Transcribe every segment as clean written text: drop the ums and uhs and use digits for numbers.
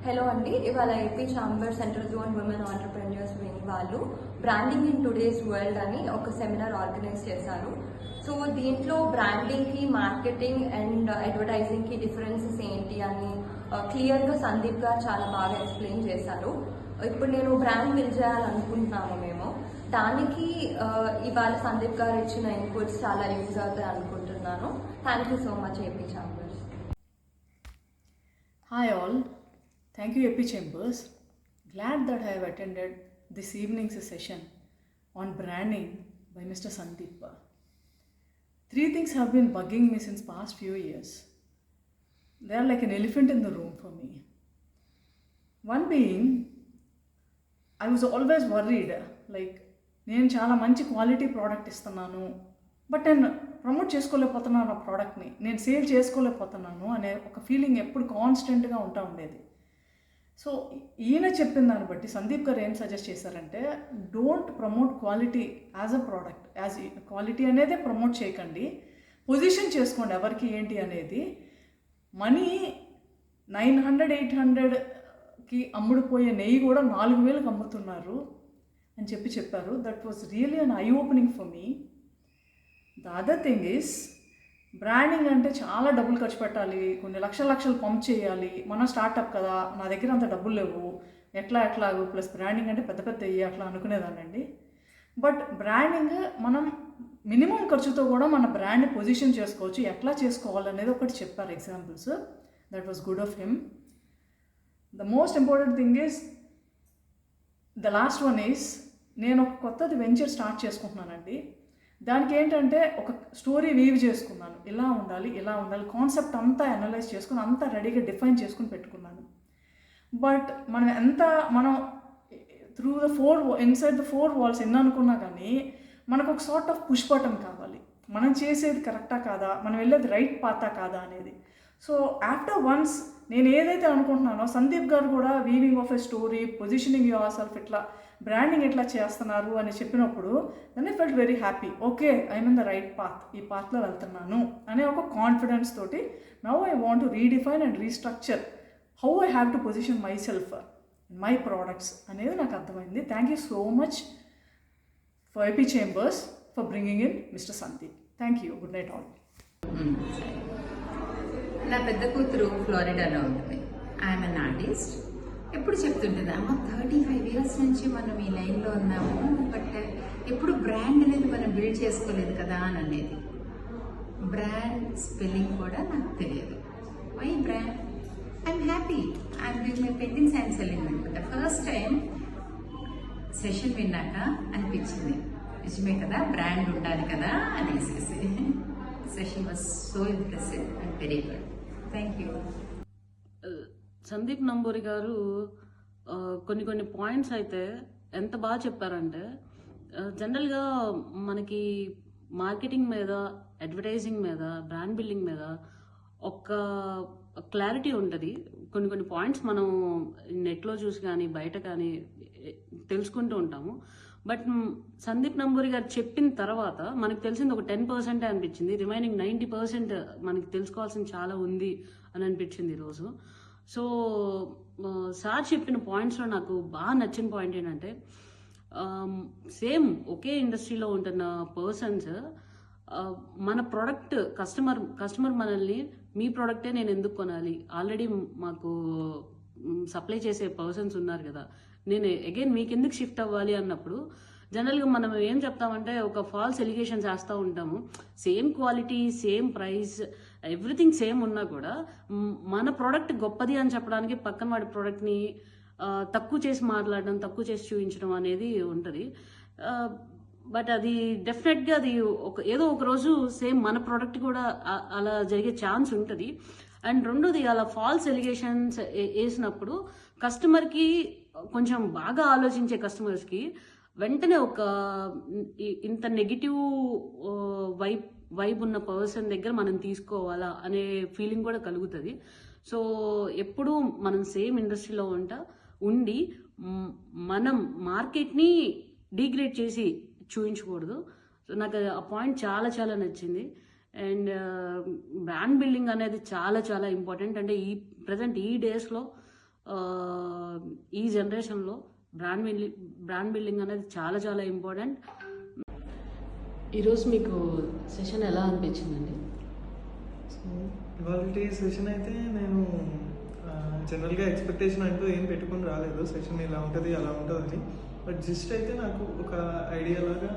Hello అండి, ఇవాళ AP chamber central zone women entrepreneurs wing వాళ్ళు బ్రాండింగ్ ఇన్ టుడేస్ వరల్డ్ అని ఒక సెమినార్ ఆర్గనైజ్ చేశారు. సో దీంట్లో బ్రాండింగ్కి, మార్కెటింగ్ అండ్ అడ్వర్టైజింగ్కి డిఫరెన్సెస్ ఏంటి అని క్లియర్గా సందీప్ గారు చాలా బాగా ఎక్స్ప్లెయిన్ చేశారు. ఇప్పుడు నేను బ్రాండ్ బిల్డ్ చేయాలనుకుంటున్నాము మేము. దానికి ఇవాళ సందీప్ గారు ఇచ్చిన ఇన్పుట్స్ చాలా యూజ్ అవుతాయి అనుకుంటున్నాను. Thank you so much AP chambers. Hi all, thank you AP Chambers. Glad that I have attended this evening's session on branding by Mr. Sandeep. Three things have been bugging me since past few years. They are like an elephant in the room for me. One being, I was always worried, like నేను చాలా మంచి quality product ఇస్తున్నాను but నేను promote చేసుకోలేకపోతున్నాను ఆ ప్రోడక్ట్ని, నేను sale చేసుకోలేకపోతున్నాను అనే ఒక ఫీలింగ్ ఎప్పుడు కాన్స్టెంట్గా ఉంటా ఉండేది. సో ఈయన చెప్పిన దాన్ని బట్టి సందీప్ గారు ఏం సజెస్ట్ చేశారంటే, don't promote quality as a product, as quality అనేదే ప్రమోట్ చేయకండి, పొజిషన్ చేసుకోండి ఎవరికి ఏంటి అనేది. మనీ 900-800కి అమ్ముడుపోయే నెయ్యి కూడా 4000కి అమ్ముతున్నారు అని చెప్పారు. That was really an eye opening for me. The other thing is, branding అంటే చాలా డబ్బులు ఖర్చు పెట్టాలి, కొన్ని లక్షలు పంప్ చేయాలి. మనం స్టార్టప్ కదా, నా దగ్గర అంత డబ్బులు లేవు, ఎట్లాగో ప్లస్ బ్రాండింగ్ అంటే పెద్ద అట్లా అనుకునేదానండి. బట్ బ్రాండింగ్ మనం మినిమం ఖర్చుతో కూడా మన బ్రాండ్ పొజిషన్ చేసుకోవచ్చు, ఎట్లా చేసుకోవాలనేది ఒకటి చెప్పారు examples. That was good of him. The most important thing is, the last one is, నేను ఒక కొత్తది వెంచర్ స్టార్ట్ చేసుకుంటున్నానండి. దానికి ఏంటంటే ఒక స్టోరీ వీవ్ చేసుకున్నాను, ఇలా ఉండాలి కాన్సెప్ట్ అంతా అనలైజ్ చేసుకుని అంతా రెడీగా డిఫైన్ చేసుకుని పెట్టుకున్నాను. బట్ మనం through inside the four walls ఎన్ని అనుకున్నా కానీ మనకు ఒక సార్ట్ ఆఫ్ పుష్ బటన్ కావాలి, మనం చేసేది కరెక్టా కాదా, మనం వెళ్ళేది రైట్ పాతా కాదా అనేది. సో ఆఫ్టర్ వన్స్ నేను ఏదైతే అనుకుంటున్నానో, సందీప్ గారు కూడా weaving of a story, positioning yourself, ఇట్లా బ్రాండింగ్ ఎట్లా చేస్తున్నారు అని చెప్పినప్పుడు then I felt very happy. Okay, I'm in the right path, ఈ పాత్లో వెళ్తున్నాను అనే ఒక కాన్ఫిడెన్స్ తోటి now I want to redefine and restructure how I have to position myself, my products అనేది నాకు అర్థమైంది. Thank you so much for AP chambers for bringing in mister Sandeep. Thank you. Good night all. నా పెద్ద కూతురు ఫ్లోరిడాలో ఉంటుంది. I'm an artist. ఎప్పుడు చెప్తుంటుంది, అమ్మ 35 years నుంచి మనం ఈ లైన్లో ఉన్నాము, బట్ ఎప్పుడు బ్రాండ్ అనేది మనం బిల్డ్ చేసుకోలేదు కదా అని అనేది. బ్రాండ్ స్పెల్లింగ్ కూడా నాకు తెలియదు. Why brand? I'm happy, I'm doing my paintings and selling అనమాట. ఫస్ట్ టైం సెషన్ విన్నాక అనిపించింది, నిజమే కదా, బ్రాండ్ ఉండాలి కదా అనేసి. Session was so impressive and very good. Thank you. Sandeep Namburi garu కొన్ని పాయింట్స్ అయితే ఎంత బాగా చెప్పారంటే, జనరల్గా మనకి మార్కెటింగ్ మీద, అడ్వర్టైజింగ్ మీద, బ్రాండ్ బిల్డింగ్ మీద ఒక క్లారిటీ ఉంటుంది. కొన్ని పాయింట్స్ మనం నెట్లో చూసి కానీ బయట కానీ తెలుసుకుంటూ ఉంటాము. బట్ సందీప్ నంబూరి గారు చెప్పిన తర్వాత మనకు తెలిసింది ఒక 10% అనిపించింది. రిమైనింగ్ 90% మనకి తెలుసుకోవాల్సింది చాలా ఉంది అని అనిపించింది ఈరోజు. సో సార్ చెప్పిన పాయింట్స్లో నాకు బాగా నచ్చిన పాయింట్ ఏంటంటే, సేమ్ ఒకే ఇండస్ట్రీలో ఉంటున్న పర్సన్స్ మన ప్రోడక్ట్ కస్టమర్ మనల్ని, మీ ప్రోడక్టే నేను ఎందుకు కొనాలి, ఆల్రెడీ మాకు సప్లై చేసే పర్సన్స్ ఉన్నారు కదా, నేను అగైన్ మీకు ఎందుకు షిఫ్ట్ అవ్వాలి అన్నప్పుడు జనరల్గా మనం ఏం చెప్తామంటే ఒక ఫాల్స్ ఎలిగేషన్స్ వేస్తూ ఉంటాము. Same quality, same price, everything same ఉన్నా కూడా మన ప్రోడక్ట్ గొప్పది అని చెప్పడానికి పక్కన వాడి ప్రోడక్ట్ని తక్కువ చేసి మాట్లాడడం, తక్కువ చేసి చూపించడం అనేది ఉంటుంది. బట్ అది డెఫినెట్గా అది ఏదో ఒక రోజు సేమ్ మన ప్రోడక్ట్ కూడా అలా జరిగే ఛాన్స్ ఉంటుంది. అండ్ రెండోది, అలా ఫాల్స్ ఎలిగేషన్స్ వేసినప్పుడు కస్టమర్కి, కొంచెం బాగా ఆలోచించే కస్టమర్స్కి వెంటనే ఒక ఇంత నెగిటివ్ వైబ్ ఉన్న పర్సన్ దగ్గర మనం తీసుకోవాలా అనే ఫీలింగ్ కూడా కలుగుతుంది. సో ఎప్పుడూ మనం సేమ్ ఇండస్ట్రీలో ఉండి మనం మార్కెట్ని డీగ్రేడ్ చేసి చూపించకూడదు. సో నాకు ఆ పాయింట్ చాలా చాలా నచ్చింది. అండ్ బ్రాండ్ బిల్డింగ్ అనేది చాలా చాలా ఇంపార్టెంట్. అంటే ఈ ప్రజెంట్ ఈ డేస్లో ఈ జనరేషన్లో బ్రాండ్ బిల్డింగ్ అనేది చాలా చాలా ఇంపార్టెంట్. ఈరోజు మీకు సెషన్ ఎలా అనిపించిందండి? సో ఇవాళ సెషన్ అయితే నేను జనరల్గా ఎక్స్పెక్టేషన్ అంటూ ఏం పెట్టుకుని రాలేదు, సెషన్ ఇలా ఉంటుంది అలా ఉంటుందని. బట్ జస్ట్ అయితే నాకు ఒక ఐడియా లాగా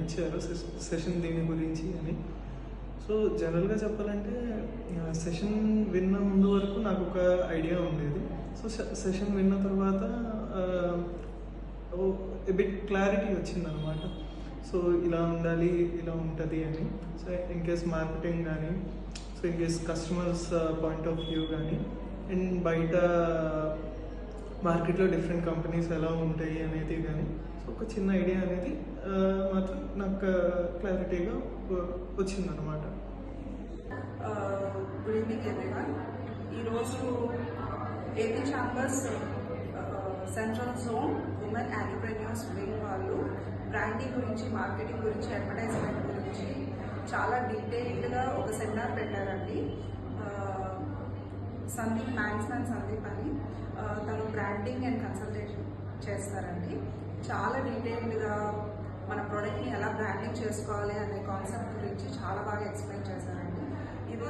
ఇచ్చారు సెషన్ దీని గురించి అని. సో జనరల్గా చెప్పాలంటే సెషన్ విన్న ముందు వరకు నాకు ఒక ఐడియా ఉండేది. సో సెషన్ విన్న తర్వాత బిట్ క్లారిటీ వచ్చిందనమాట. సో ఇలా ఉండాలి, ఇలా ఉంటుంది అని. సో ఇన్ కేస్ మార్కెటింగ్ కానీ, so in case customers point of view కానీ, అండ్ బయట మార్కెట్లో డిఫరెంట్ కంపెనీస్ ఎలా ఉంటాయి అనేది కానీ, సో ఒక చిన్న ఐడియా అనేది మాత్రం నాకు క్లారిటీగా వచ్చిందనమాట. Good evening everyone. ఈరోజు AP chambers central zone women entrepreneurs wing వాళ్ళు బ్రాండింగ్ గురించి, మార్కెటింగ్ గురించి, అడ్వర్టైజ్మెంట్ గురించి చాలా డీటెయిల్డ్గా ఒక సెమినార్ పెట్టారండి. సందీప్ మ్యాన్స్మెన్ సందీప్ అని తను బ్రాండింగ్ అండ్ కన్సల్టేషన్ చేస్తారండి. చాలా డీటెయిల్డ్గా మన ప్రోడక్ట్ని ఎలా బ్రాండింగ్ చేసుకోవాలి అనే కాన్సెప్ట్ గురించి చాలా బాగా ఎక్స్ప్లెయిన్ చేశారండి. ఇది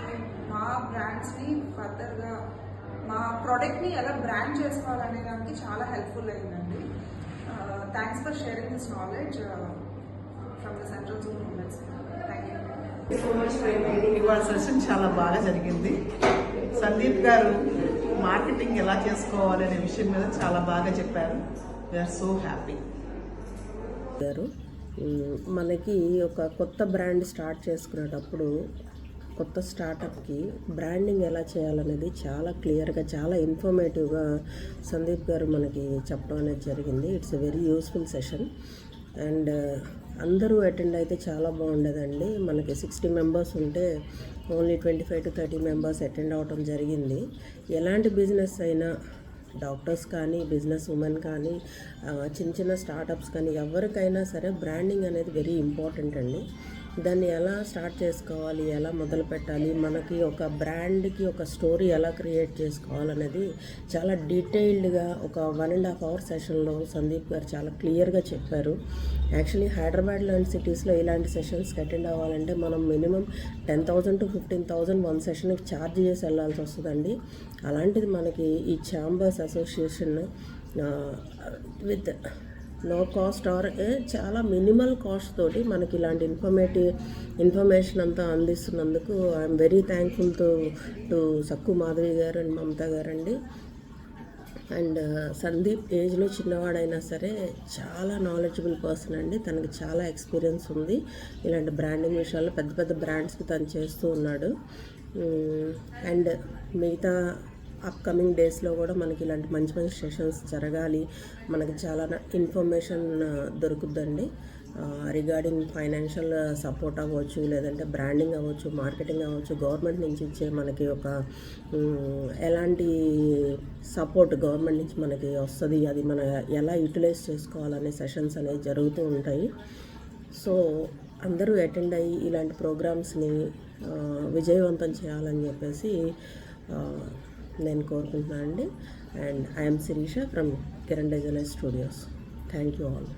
మా బ్రాండ్స్ని ఫర్దర్గా మా ప్రోడక్ట్ని ఎలా బ్రాండ్ చేసుకోవాలనే దానికి చాలా హెల్ప్ఫుల్ అయిందండి. Thanks for sharing this knowledge from the central zone women's. Thank you. ఇవాళ సెషన్ చాలా బాగా జరిగింది. సందీప్ గారు మార్కెటింగ్ ఎలా చేసుకోవాలి అనే విషయం మీద చాలా బాగా చెప్పారు. We're so happy. గారు మనకి ఒక కొత్త బ్రాండ్ స్టార్ట్ చేసుకునేటప్పుడు కొత్త స్టార్టప్కి బ్రాండింగ్ ఎలా చేయాలనేది చాలా క్లియర్గా, చాలా ఇన్ఫర్మేటివ్గా సందీప్ గారు మనకి చెప్పడం అనేది జరిగింది. It's a very useful session and అందరూ అటెండ్ అయితే చాలా బాగుండేదండి. మనకి 60 మెంబర్స్ ఉంటే ఓన్లీ 25 to 30 మెంబర్స్ అటెండ్ అవ్వడం జరిగింది. ఎలాంటి బిజినెస్ అయినా, డాక్టర్స్ కానీ, బిజినెస్ ఉమెన్ కానీ, చిన్న చిన్న స్టార్టప్స్ కానీ, ఎవరికైనా సరే బ్రాండింగ్ అనేది వెరీ ఇంపార్టెంట్ అండి. దాన్ని ఎలా స్టార్ట్ చేసుకోవాలి, ఎలా మొదలు పెట్టాలి, మనకి ఒక బ్రాండ్కి ఒక స్టోరీ ఎలా క్రియేట్ చేసుకోవాలనేది చాలా డీటెయిల్డ్గా ఒక 1.5 hour సెషన్లో సందీప్ గారు చాలా క్లియర్గా చెప్పారు. యాక్చువల్లీ హైదరాబాద్ లాంటి సిటీస్లో ఇలాంటి సెషన్స్కి అటెండ్ అవ్వాలంటే మనం మినిమం 10,000 to 15,000 వన్ సెషన్కి ఛార్జ్ చేసి వెళ్ళాల్సి వస్తుందండి. అలాంటిది మనకి ఈ chambers association with no cost or చాలా మినిమల్ కాస్ట్ తోటి మనకి ఇలాంటి ఇన్ఫర్మేషన్ అంతా అందిస్తున్నందుకు I'm very thankful to Sakku Madhavi garu and Mamata గారండి. అండ్ సందీప్ ఏజ్లో చిన్నవాడైనా సరే చాలా నాలెడ్జబుల్ పర్సన్ అండి. తనకి చాలా ఎక్స్పీరియన్స్ ఉంది ఇలాంటి బ్రాండింగ్ విషయాల్లో. పెద్ద పెద్ద బ్రాండ్స్కి తను చేస్తూ ఉన్నాడు. అండ్ మిగతా అప్కమింగ్ డేస్లో కూడా మనకి ఇలాంటి మంచి మంచి సెషన్స్ జరగాలి. మనకి చాలా ఇన్ఫర్మేషన్ దొరుకుద్దండి రిగార్డింగ్ ఫైనాన్షియల్ సపోర్ట్ అవ్వచ్చు, లేదంటే బ్రాండింగ్ అవ్వచ్చు, మార్కెటింగ్ అవ్వచ్చు. గవర్నమెంట్ నుంచి ఇచ్చే మనకి ఒక ఎలాంటి సపోర్ట్ గవర్నమెంట్ నుంచి మనకి వస్తుంది, అది మన ఎలా యూటిలైజ్ చేసుకోవాలనే సెషన్స్ అనేవి జరుగుతూ ఉంటాయి. సో అందరూ అటెండ్ అయ్యి ఇలాంటి ప్రోగ్రామ్స్ని విజయవంతం చేయాలని చెప్పేసి నేను కోరుకుంటున్నాను అండి. And I'm Sirisha from Kiran designer studios. Thank you all.